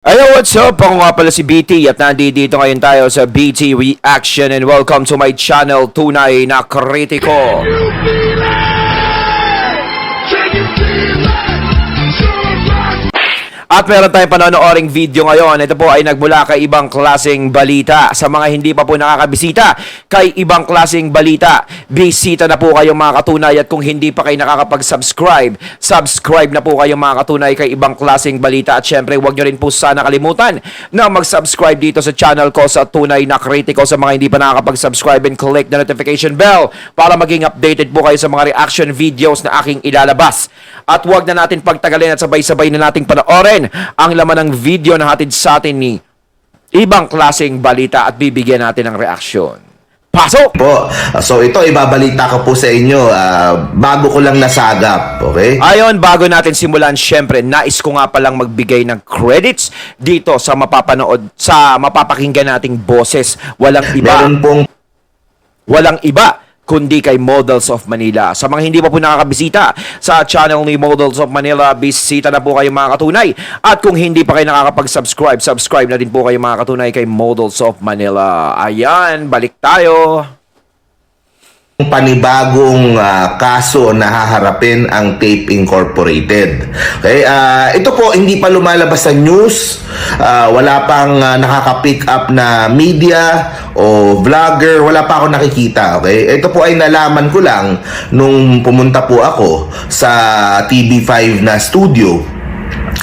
Hello, what's up? Ako nga pala si BT at nandito ngayon tayo sa BT Reaction and welcome to my channel, Tunay na Kritiko. At meron tayong panonooring video ngayon. Ito po ay nagmula kay Ibang Klaseng Balita. Sa mga hindi pa po nakakabisita kay Ibang Klaseng Balita, bisita na po kayo mga katunay. At kung hindi pa kayo nakakapag-subscribe, subscribe na po kayo mga katunay kay Ibang Klaseng Balita. At syempre, huwag nyo rin po sana kalimutan na mag-subscribe dito sa channel ko sa Tunay na Kritiko. Sa mga hindi pa nakakapag-subscribe, and click the notification bell para maging updated po kayo sa mga reaction videos na aking ilalabas. At huwag na natin pagtagalin at sabay-sabay na nating panoorin ang laman ng video na hatid sa atin ni Ibang Klaseng Balita at bibigyan natin ng reaksyon. Pasok! Po. So ito ibabalita ko po sa inyo bago ko lang nasagap, okay? Ayon, bago natin simulan, syempre, nais ko nga palang magbigay ng credits dito sa mapapanood, sa mapapakinggan nating boses. Walang iba kundi kay Models of Manila. Sa mga hindi pa po nakakabisita sa channel ni Models of Manila, bisita na po kayo mga katunay. At kung hindi pa kayo nakakapag-subscribe, subscribe na din po kayo mga katunay kay Models of Manila. Ayan, balik tayo. Panibagong kaso na haharapin ang Tape Incorporated. Okay? Ito po hindi pa lumalabas sa news. Wala pang nakaka-pick up na media o vlogger. Wala pa ako nakikita. Okay? Ito po ay nalaman ko lang nung pumunta po ako sa TV5 na studio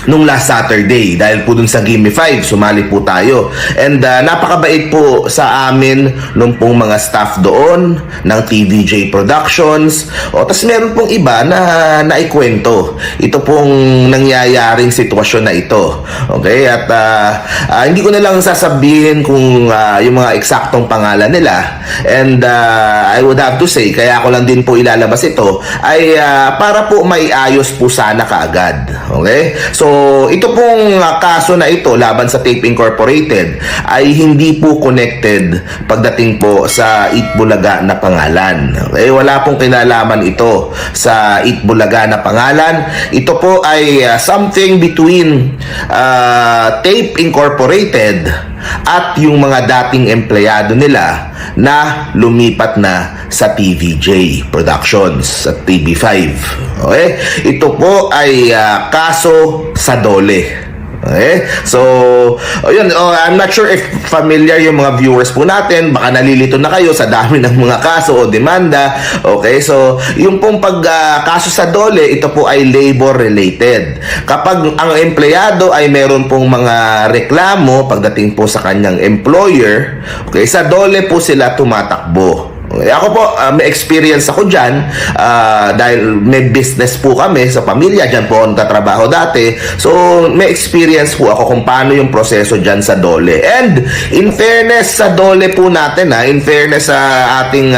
nung last Saturday dahil po dun sa Gimme 5 sumali po tayo and napakabait po sa amin nung pong mga staff doon ng TVJ Productions tas meron pong iba na naikwento ito pong nangyayaring sitwasyon na ito, okay? At hindi ko na lang sasabihin kung yung mga eksaktong pangalan nila and I would have to say kaya ako lang din po ilalabas ito ay para po may ayos po sana kaagad, okay? So ito pong kaso na ito laban sa Tape Incorporated ay hindi po connected pagdating po sa Itbulaga na pangalan. Okay? Wala pong kinalaman ito sa Itbulaga na pangalan. Ito po ay something between Tape Incorporated at yung mga dating empleyado nila na lumipat na sa TVJ Productions, sa TV5. Okay? Ito po ay kaso sa Dole. Okay? So, yun, I'm not sure if familiar yung mga viewers po natin. Baka nalilito na kayo sa dami ng mga kaso o demanda. Okay? So, yung pong kaso sa Dole, ito po ay labor-related. Kapag ang empleyado ay meron pong mga reklamo pagdating po sa kanyang employer, okay, sa Dole po sila tumatakbo. Okay, ako po, may experience ako dyan dahil may business po kami sa pamilya. Dyan po ako nagtatrabaho dati. So, may experience po ako kung paano yung proseso dyan sa Dole. And, in fairness sa Dole po natin, in fairness sa ating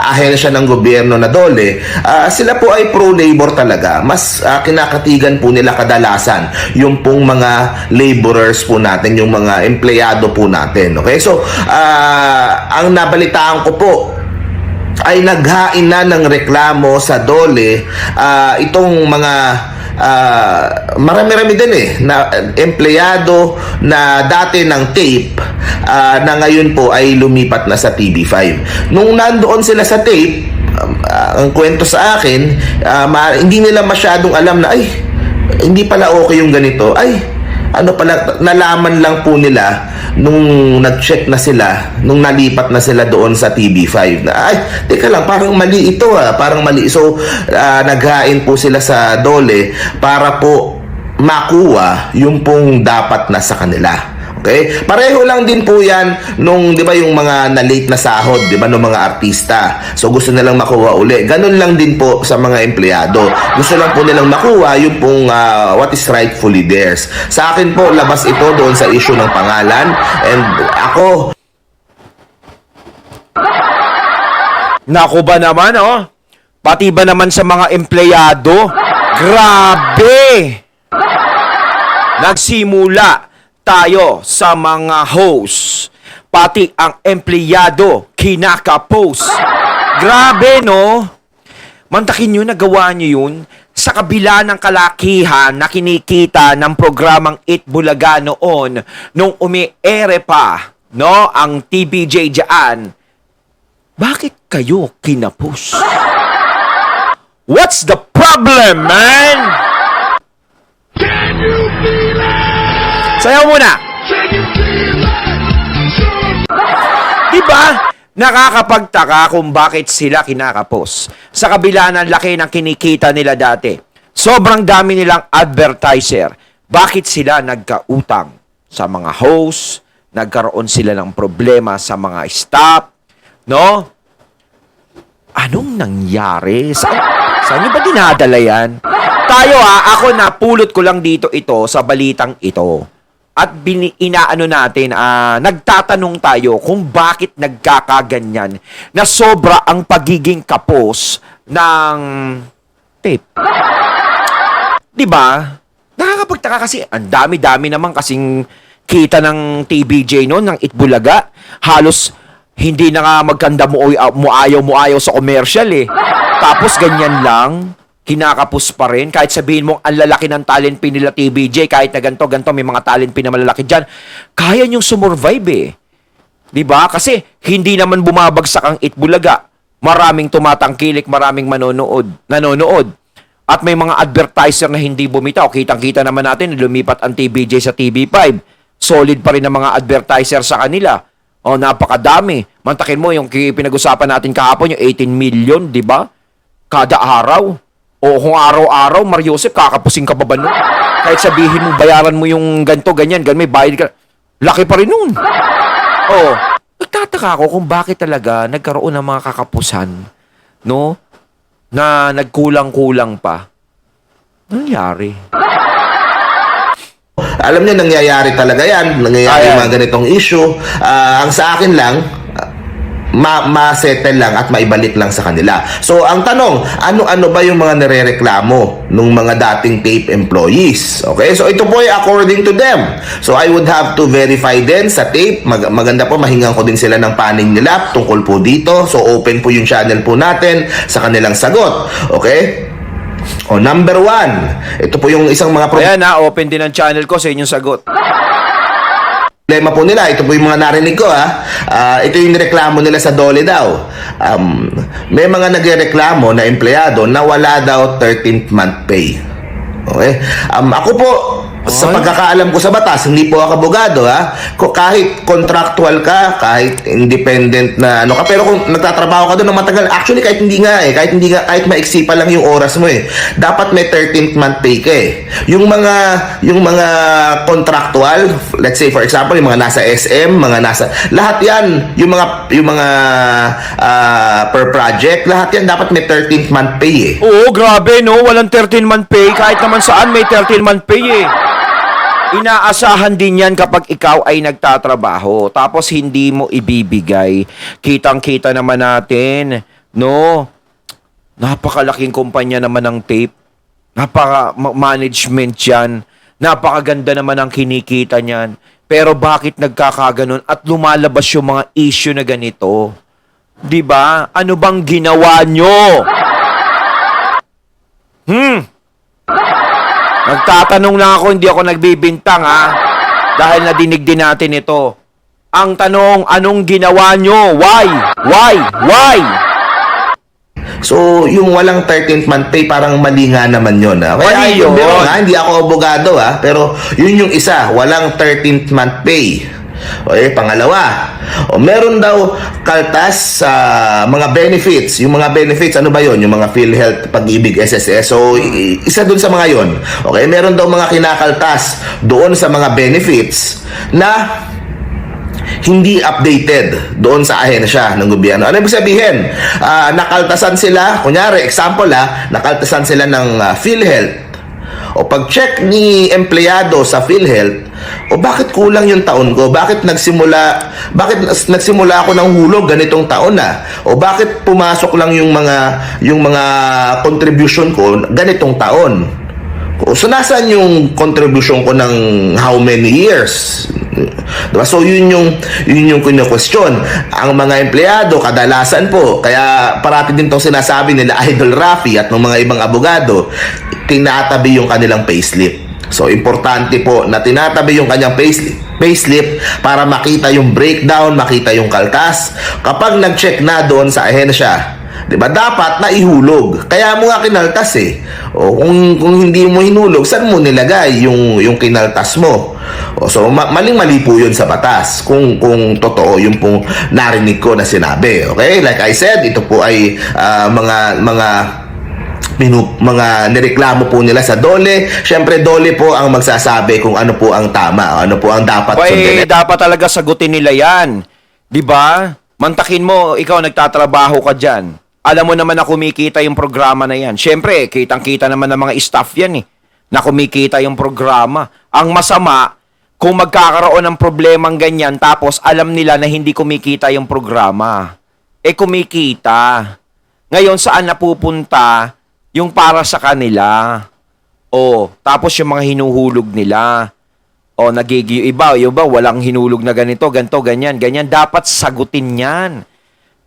ahensya ng gobyerno na Dole, sila po ay pro-labor talaga. Mas kinakatigan po nila kadalasan yung pong mga laborers po natin, yung mga empleyado po natin. Okay? So, ang nabalitaan ko po, ay naghain na ng reklamo sa Dole itong mga marami-rami din na empleyado na dati ng Tape na ngayon po ay lumipat na sa TV5. Nung nandoon sila sa Tape, ang kwento sa akin, hindi nila masyadong alam na ay hindi pala okay yung ganito. Ay ano pala, nalaman lang po nila nung nag-check na sila, nung nalipat na sila doon sa TV5 na ay, teka lang, parang mali ito parang mali. So, naghain po sila sa Dole para po makuha yung pong dapat na sa kanila. Okay? Pareho lang din po yan nung, di ba, yung mga na-late na sahod, di ba, ng mga artista. So, gusto nilang makuha uli. Ganun lang din po sa mga empleyado. Gusto lang po nilang makuha yung pong what is rightfully theirs. Sa akin po, labas ito doon sa issue ng pangalan. And ako, Naku ba naman, Pati ba naman sa mga empleyado? Grabe! Nagsimula tayo sa mga host. Pati ang empleyado kinaka-post. Grabe, no? Mantakin nyo, nagawa nyo yun. sa kabila ng kalakihan na kinikita ng programang Itbulaga noon, nung umi-ere pa, no, ang TVJ dyan, bakit kayo kinapos? What's the problem, man? Sayaw muna. Diba? Nakakapagtaka kung bakit sila kinakapos. Sa kabila ng laki ng kinikita nila dati. Sobrang dami nilang advertiser. Bakit sila nagkautang sa mga host? Nagkaroon sila ng problema sa mga staff? No? Anong nangyari? Saan nyo ba dinadala yan? Tayo ako napulot ko lang dito ito sa balitang ito. At inaano natin, nagtatanong tayo kung bakit nagkakaganyan na sobra ang pagiging kapos ng tape. Diba? Nakakapagtaka kasi ang dami-dami naman kasing kita ng TVJ noon, ng Itbulaga. Halos hindi na nga magkanda muayaw sa commercial eh. Tapos ganyan lang. Kinakapos pa rin. Kahit sabihin mo, ang lalaki ng talent pin nila TVJ, kahit na ganito, may mga talent pin na malalaki dyan, kaya niyong sumurvive eh. Diba? Kasi hindi naman bumabagsak ang Itbulaga. Maraming tumatangkilik, maraming nanonood. At may mga advertiser na hindi bumitaw. Kitang-kita naman natin, lumipat ang TVJ sa TV5. Solid pa rin ang mga advertiser sa kanila. O, napakadami. Mantakin mo, yung pinag-usapan natin kahapon, yung 18 million, diba? Kada araw. O kung araw-araw, Mariosep, kakapusin ka ba nun? Kahit sabihin mo, bayaran mo yung ganito, ganyan, may bayad ka. Laki pa rin nun. O, nagtataka ako kung bakit talaga nagkaroon ng mga kakapusan, no? Na nagkulang-kulang pa. Nangyari. Alam niyo, nangyayari talaga yan. Nangyayari yung mga ganitong issue. Ang sa akin lang, ma-settle lang at maibalik lang sa kanila. So, ang tanong, ano-ano ba yung mga nirereklamo ng mga dating tape employees? Okay? So, ito po ay according to them. So, I would have to verify din sa tape. Maganda po, mahingan ko din sila ng panig nila tungkol po dito. So, open po yung channel po natin sa kanilang sagot. Okay? O, number 1. Ito po yung isang mga Ayan open din ang channel ko sa inyong sagot. problema po nila. Ito po yung mga narinig ko ito yung reklamo nila sa DOLE daw. May mga nagreklamo na empleyado na wala daw 13th month pay. Okay? Ako po, sa pagkakaalam ko sa batas, hindi po ako abogado kahit contractual ka, kahit independent na ka, pero kung nagtatrabaho ka doon ng matagal, actually kahit kahit maiksi pa lang yung oras mo dapat may 13th month pay ka Yung mga contractual, let's say for example, yung mga nasa SM, lahat yan, yung mga per project, lahat yan dapat may 13th month pay Oo, grabe no, walang 13 month pay, kahit naman saan may 13 month pay Inaasahan din yan kapag ikaw ay nagtatrabaho tapos hindi mo ibibigay. Kitang-kita naman natin, no? Napakalaking kumpanya naman ng tape. Napaka-management yan. Napakaganda naman ang kinikita niyan. Pero bakit nagkakaganon at lumalabas yung mga issue na ganito? 'Di ba? Ano bang ginawa nyo? Nagtatanong lang ako, hindi ako nagbibintang dahil nadinig din natin ito. Ang tanong, anong ginawa nyo? Why? Why? So, yung walang 13th month pay, parang mali nga naman yun. Mali yun. Pero hindi ako abogado pero yun yung isa, walang 13th month pay. Okay, pangalawa, meron daw kaltas sa mga benefits. Yung mga benefits, ano ba yun? Yung mga PhilHealth, Pag-ibig, SSS. So, isa dun sa mga yun. Okay, meron daw mga kinakaltas doon sa mga benefits na hindi updated doon sa ahensya ng gobyerno. Ano ibig sabihin? Nakaltasan sila, kunyari, example nakaltasan sila ng PhilHealth. O pag-check ni empleyado sa PhilHealth, bakit kulang yung taon ko? Bakit nagsimula ako ng hulog ganitong taon O bakit pumasok lang yung mga contribution ko ganitong taon? So nasaan yung contribution ko ng how many years? Diba? So yun yung question. Ang mga empleyado kadalasan po, kaya parati din tong sinasabi nila Idol Rafi at ng mga ibang abogado, tinatabi yung kanilang payslip. So importante po na tinatabi yung kanyang payslip para makita yung breakdown, makita yung kaltas. Kapag nag-check na doon sa ahensya, 'di ba? Dapat na ihulog. Kaya mo nga kinaltas eh. O kung hindi mo hinulog, saan mo nilagay yung kinaltas mo? O, so maling-mali po 'yun sa batas. Kung totoo yung pong narinig ko na sinabi. Okay? Like I said, ito po ay mga nireklamo po nila sa DOLE. Siyempre, DOLE po ang magsasabi kung ano po ang tama, ano po ang dapat sundin. Dapat talaga sagutin nila yan. 'Di ba? Mantakin mo, ikaw nagtatrabaho ka dyan. Alam mo naman na kumikita yung programa na yan. Siyempre, kitang-kita naman ng mga staff yan na kumikita yung programa. Ang masama, kung magkakaroon ng problemang ganyan, tapos alam nila na hindi kumikita yung programa. Kumikita. Ngayon, saan napupunta yung para sa kanila? Tapos yung mga hinuhulog nila. Iba, walang hinulog na ganito, ganyan. Dapat sagutin yan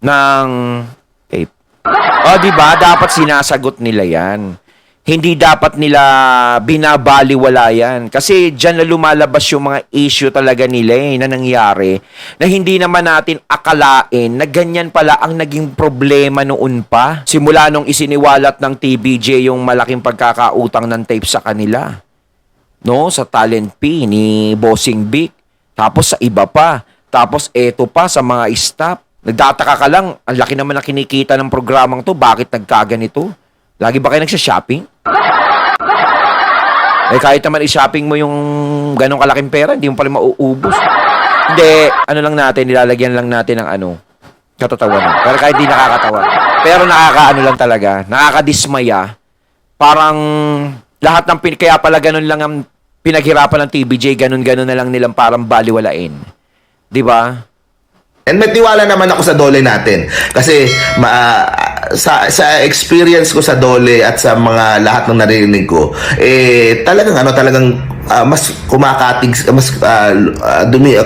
ng tape. Diba? Dapat sinasagot nila yan. Hindi dapat nila binabaliwala yan. Kasi dyan na lumalabas yung mga issue talaga nila na nangyari na hindi naman natin akalain na ganyan pala ang naging problema noon pa. Simula nung isiniwalat ng TVJ yung malaking pagkakautang ng tape sa kanila. No? Sa Talent P ni Bossing Vic. Tapos sa iba pa. Tapos eto pa sa mga staff. Nagtataka ka lang, ang laki naman na kinikita ng programang to. Bakit nagkaganito? Lagi ba kayo nagsha-shopping? Kahit naman i-shopping mo yung ganong kalaking pera, hindi mo pala mauubos. Hindi, nilalagyan lang natin ng katatawanan. Pero kahit di nakakatawa. Pero lang talaga, nakakadismaya. Parang lahat ng kaya pala ganun lang ang pinaghirapan ng TVJ, ganun-ganun na lang nilang parang baliwalain. Di ba? And may tiwala naman ako sa DOLE natin. Kasi sa experience ko sa DOLE at sa mga lahat ng narinig ko, talagang mas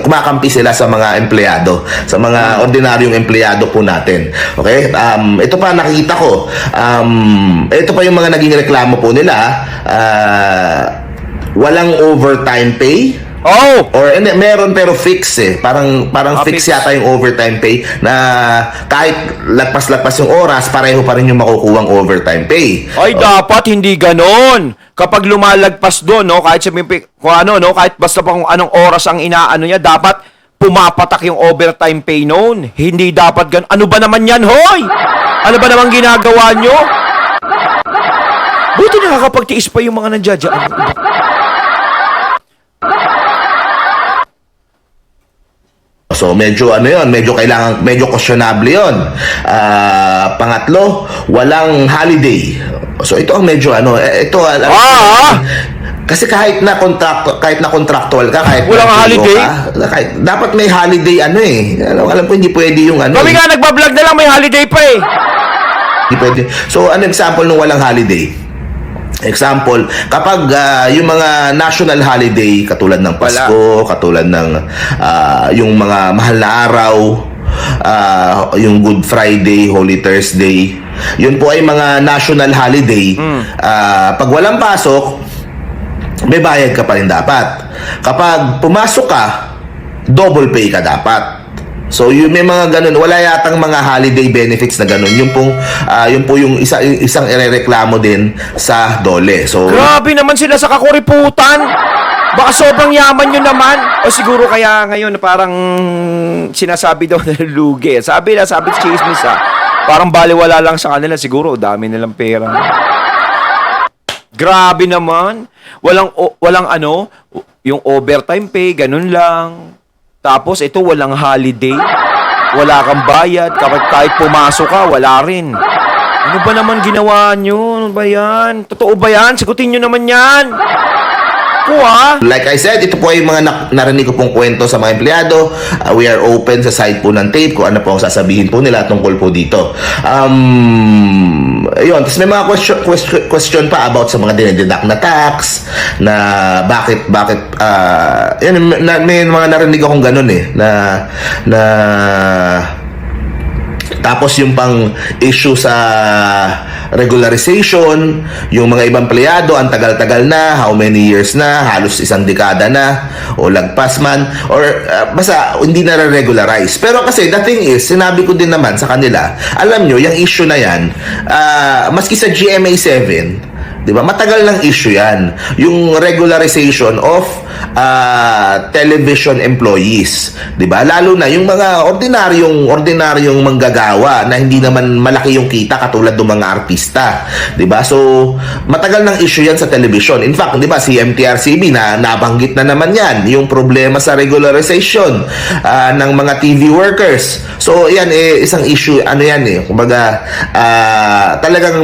kumakampi sila sa mga empleyado, sa mga ordinaryong empleyado po natin. Okay? Ito pa nakita ko. Ito pa yung mga naging reklamo po nila. Walang overtime pay. Or meron pero fix eh. Parang fix yata yung overtime pay na kahit lagpas-lagpas yung oras, pareho pa rin yung makukuhang overtime pay. Dapat hindi ganon. Kapag lumalagpas doon, kahit sabihin kahit basta pa kung anong oras ang inaano niya, dapat pumapatak yung overtime pay noon. Hindi dapat ganon. Ano ba naman yan, hoy? Ano ba naman ginagawa nyo? Buti nakakapagtiis pa yung mga nandiyadyaan. So medyo medyo questionable 'yon. Pangatlo, walang holiday. So ito ang medyo kasi kahit na contractual ka, kahit walang holiday, kahit dapat may holiday alam ko hindi pwede yung Kami nga nagba-vlog na lang may holiday pa eh. Hindi pwede. So example nung walang holiday? Example, kapag yung mga national holiday katulad ng Pasko, katulad ng yung mga mahal na araw, yung Good Friday, Holy Thursday, yun po ay mga national holiday. Pag walang pasok, may bayad ka pa rin dapat. Kapag pumasok ka, double pay ka dapat. So, may mga ganun. Wala yatang mga holiday benefits na ganun. Yun po yung isang irereklamo din sa DOLE. So, grabe naman sila sa kakuriputan. Baka sobrang yaman nyo naman. O siguro kaya ngayon parang sinasabi daw na lugi. Sabi chismis parang baliwala lang sa kanila. Siguro dami nilang pera. Grabe naman. Walang yung overtime pay, ganun lang. Tapos ito walang holiday, wala kang bayad, kahit pumasok ka, wala rin. Ano ba naman ginawa nyo? Ano ba yan? Totoo ba yan? Sagutin nyo naman yan. Naku ha! Like I said, ito po ay mga narinig ko pong kwento sa mga empleyado. We are open sa side po ng tape kung ano po ang sasabihin po nila tungkol po dito. Ayun, tapos may mga question pa about sa mga dinededuct na tax, na bakit yan, may mga narinig akong ganun na tapos yung pang issue sa regularization, yung mga ibang empleyado, ang tagal-tagal na, how many years na, halos isang dekada na, o lagpas man, or basta hindi na regularize. Pero kasi the thing is, sinabi ko din naman sa kanila, alam nyo, yung issue na yan, maski sa GMA 7, di ba? Matagal ng issue yan. Yung regularization of television employees. Di ba? Lalo na yung mga ordinaryong manggagawa na hindi naman malaki yung kita katulad ng mga artista. Di ba? So, matagal ng issue yan sa television. In fact, di ba, si MTRCB na nabanggit na naman yan. Yung problema sa regularization ng mga TV workers. So, yan isang issue, kumbaga, talagang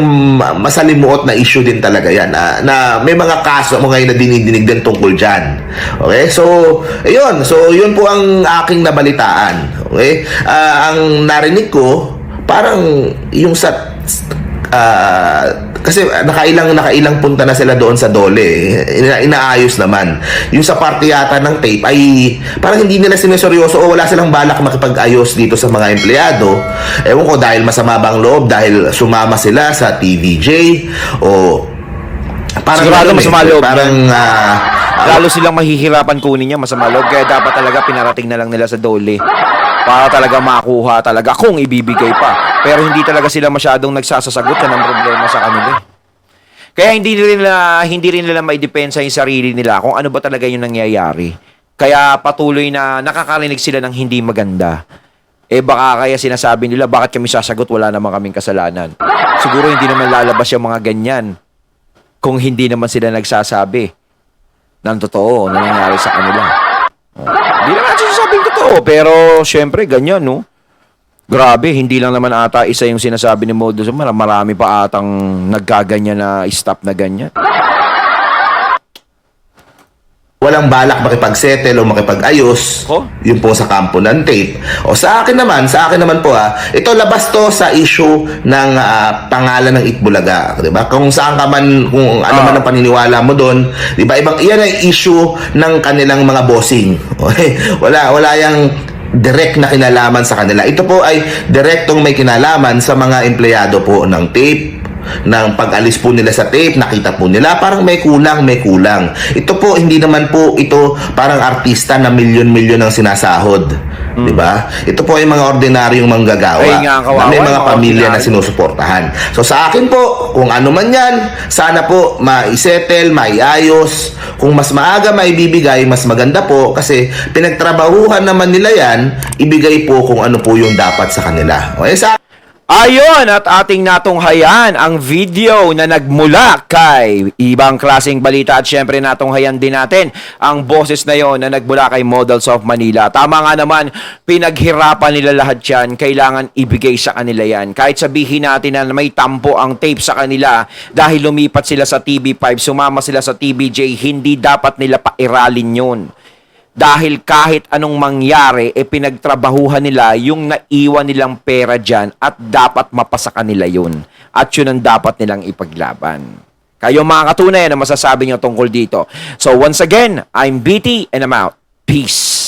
masalimuot na issue din talaga yan na may mga kaso mo ngayon na dinidinig din tungkol dyan. Okay? So, yun po ang aking nabalitaan. Okay? Ang narinig ko, parang yung sa kasi nakailang punta na sila doon sa Dole. Inaayos naman. Yung sa parte yata ng tape ay parang hindi nila sineseryoso o wala silang balak makipag-ayos dito sa mga empleyado. Ewan ko dahil masama bang loob, dahil sumama sila sa TVJ o parang Sigurado masama loob. Parang lalo silang mahihirapan kunin niya, masama loob. Kaya dapat talaga pinarating na lang nila sa Dole para talaga makuha talaga kung ibibigay pa. Pero hindi talaga sila masyadong nagsasasagot. Yan ang problema sa kanila. Kaya hindi rin nila maidepensa yung sarili nila kung ano ba talaga yung nangyayari. Kaya patuloy na nakakarinig sila ng hindi maganda. Baka kaya sinasabi nila, bakit kami sasagot? Wala naman kaming kasalanan. Siguro hindi naman lalabas yung mga ganyan kung hindi naman sila nagsasabi ng totoo na nangyari sa kanila. Hindi naman sinasabing totoo, pero syempre ganyan, no? Grabe, hindi lang naman ata isa yung sinasabi ni Modus. Marami pa atang nagkaganyan na stop na ganyan. Walang balak makipag-settle o makipag-ayos. Yun po sa kampo ng tape. O sa akin naman po ito labas to sa issue ng pangalan ng Itbulaga, 'di ba? Kung saan ka man, kung ano man ang paniniwala mo doon, 'di ba? Iyan ay issue ng kanilang mga bossing. Okay? Wala yang direct na kinalaman sa kanila. Ito po ay direktong may kinalaman sa mga empleyado po ng tape. Nang pag-alis po nila sa tape, nakita po nila parang may kulang. Ito po, hindi naman po ito parang artista na milyon-milyon ang sinasahod. Di ba? Ito po ay mga ordinaryong manggagawa na may mga pamilya na sinusuportahan. So sa akin po, kung ano man yan, sana po maisettle, maiayos. Kung mas maaga maibibigay, mas maganda po kasi pinagtrabahuhan naman nila yan, ibigay po kung ano po yung dapat sa kanila. Okay, Ayon, at ating natunghayan ang video na nagmula kay Ibang Klaseng Balita at syempre natunghayan din natin ang boses na yon na nagmula kay Models of Manila. Tama nga naman, pinaghirapan nila lahat yan, kailangan ibigay sa kanila yan. Kahit sabihin natin na may tampo ang tape sa kanila dahil lumipat sila sa TV5, sumama sila sa TVJ, hindi dapat nila pairalin yun. Dahil kahit anong mangyari, pinagtrabahuhan nila yung naiwan nilang pera dyan at dapat mapasa kanila yun. At yun ang dapat nilang ipaglaban. Kayo mga katunay, na masasabi nyo tungkol dito. So once again, I'm BT and I'm out. Peace.